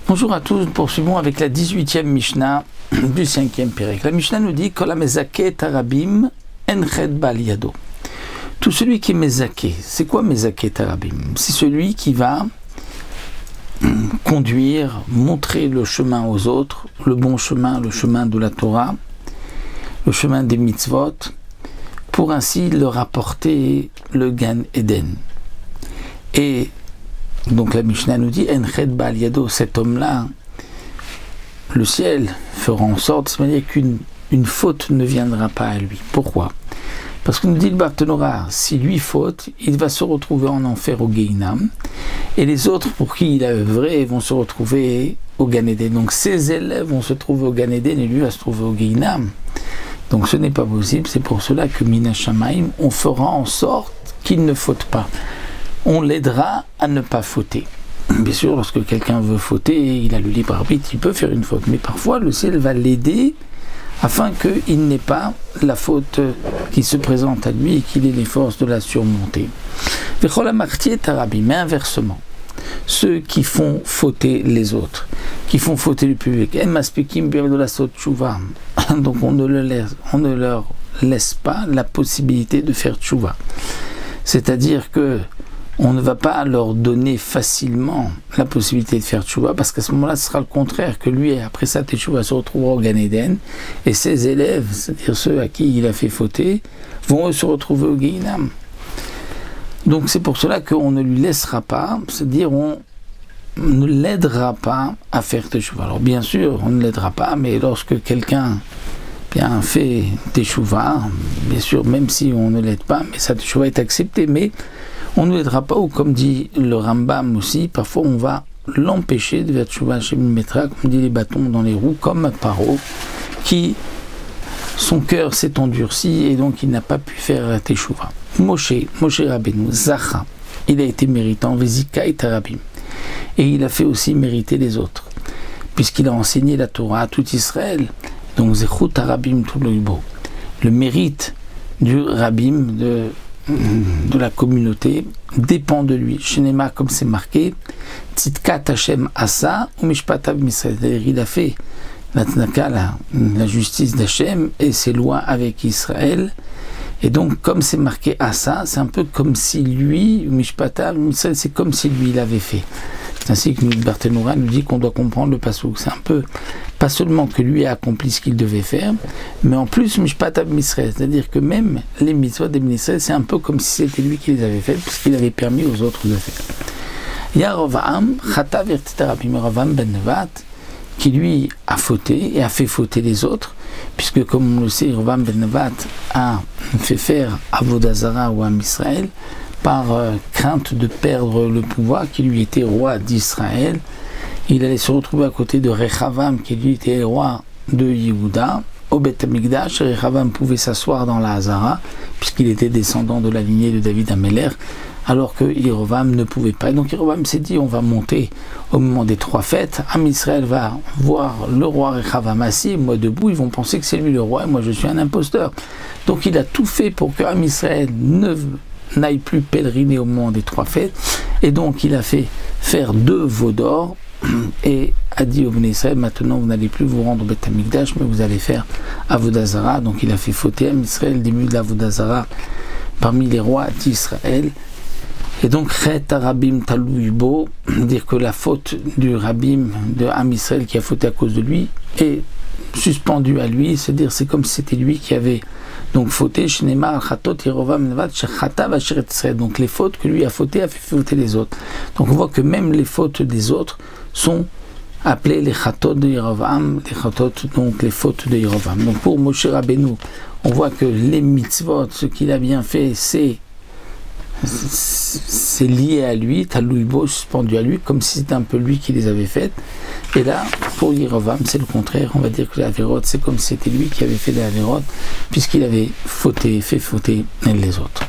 Bonjour à tous, poursuivons avec la 18e Mishnah du 5e Pérec. La Mishnah nous dit Kol ha-mezaké tarabim en chet ba'al yado. Tout celui qui est mezaké, c'est quoi mezaké tarabim? C'est celui qui va conduire, montrer le chemin aux autres, le bon chemin, le chemin de la Torah, le chemin des mitzvot, pour ainsi leur apporter le Gan Eden. Et donc la Mishnah nous dit En chet ba'al yado, cet homme-là, le ciel fera en sorte, c'est dire qu'une faute ne viendra pas à lui. Pourquoi? Parce que nous dit le Barthénora, si lui faute, il va se retrouver en enfer au Gehinam, et les autres pour qui il a œuvré vont se retrouver au Gan Eden. Donc ses élèves vont se trouver au Gan Eden et lui va se trouver au Gehinam. Donc ce n'est pas possible, c'est pour cela que Mina Shamaim, on fera en sorte qu'il ne faute pas. On l'aidera à ne pas fauter. Bien sûr, lorsque quelqu'un veut fauter, il a le libre arbitre, il peut faire une faute. Mais parfois, le ciel va l'aider afin qu'il n'ait pas la faute qui se présente à lui et qu'il ait les forces de la surmonter. Mais inversement, ceux qui font fauter les autres, qui font fauter le public, donc on ne leur laisse pas la possibilité de faire tchouva. C'est-à-dire que on ne va pas leur donner facilement la possibilité de faire tchouva, parce qu'à ce moment-là, ce sera le contraire, que lui, après ça, tchouva se retrouvera au Gan Eden, et ses élèves, c'est-à-dire ceux à qui il a fait fauter, vont se retrouver au Gehinam. Donc c'est pour cela qu'on ne lui laissera pas, c'est-à-dire on ne l'aidera pas à faire tchouva. Alors bien sûr, on ne l'aidera pas, mais lorsque quelqu'un fait tchouva, bien sûr, même si on ne l'aide pas, mais sa tchouva est acceptée, mais on ne l'aidera pas, ou comme dit le Rambam aussi, parfois on va l'empêcher de faire tchouva chez Mimetra, comme dit les bâtons dans les roues, comme Paro, qui son cœur s'est endurci et donc il n'a pas pu faire tchouva. Moshe Rabbeinu, Zacha, il a été méritant, Vezikai Tarabim, et il a fait aussi mériter les autres, puisqu'il a enseigné la Torah à tout Israël, donc Zechut Tarabim tout le mérite du Rabbim, de la communauté dépend de lui. Shenema, comme c'est marqué, Tzidkat Hashem Asa ou Mishpatav Misraël. Il a fait la tzedaka, la justice d'Hachem et ses lois avec Israël. Et donc, comme c'est marqué Asa, c'est un peu comme si lui, Mishpatav Misraël, c'est comme si lui l'avait fait. C'est ainsi que Barthénora nous dit qu'on doit comprendre le pasouk. C'est un peu, pas seulement que lui a accompli ce qu'il devait faire, mais en plus, Mishpatav Misraël, c'est-à-dire que même les mitzvot des ministères, c'est un peu comme si c'était lui qui les avait faites, puisqu'il avait permis aux autres de faire. Yarovam, Chatav Ertitarabim, Ravam ben Nevat, qui lui a fauté et a fait fauter les autres, puisque comme on le sait, Ravam ben Nevat a fait faire Avodah Zara ou à Israël, par crainte de perdre le pouvoir, qui lui était roi d'Israël. Il allait se retrouver à côté de Rechavam, qui lui était roi de Yehuda. Au Beth Amikdash, Rechavam pouvait s'asseoir dans la Hazara, puisqu'il était descendant de la lignée de David Améler, alors que Yerovam ne pouvait pas. Donc Yerovam s'est dit, on va monter au moment des 3 fêtes, Am Israël va voir le roi Rechavam assis, moi debout, ils vont penser que c'est lui le roi, et moi je suis un imposteur. Donc il a tout fait pour que Am Israël n'aille plus pèleriner au moment des 3 fêtes, et donc il a fait faire 2 veaux d'or, et a dit au Bnei Israël, maintenant vous n'allez plus vous rendre au Beth Amikdash, mais vous allez faire Avodah Zara. Donc il a fait fauter Am Israël, début de l'Avodah Zara parmi les rois d'Israël. Et donc Chet Arabim Talouibo, dire que la faute du Rabbim de Am Israël qui a fauté à cause de lui est suspendue à lui, c'est-à-dire c'est comme si c'était lui qui avait donc fauté. Donc les fautes que lui a fauté a fait fauter les autres. Donc on voit que même les fautes des autres sont appelées les chatot de Yerovam, les chatot, donc les fautes de Yerovam. Donc pour Moshe Rabbeinu, on voit que les mitzvot, ce qu'il a bien fait, c'est lié à lui, Talouibo, suspendu à lui, comme si c'était un peu lui qui les avait faites. Et là, pour Yerovam, c'est le contraire. On va dire que la Averot, c'est comme si c'était lui qui avait fait la Averot, puisqu'il avait fait fauter les autres.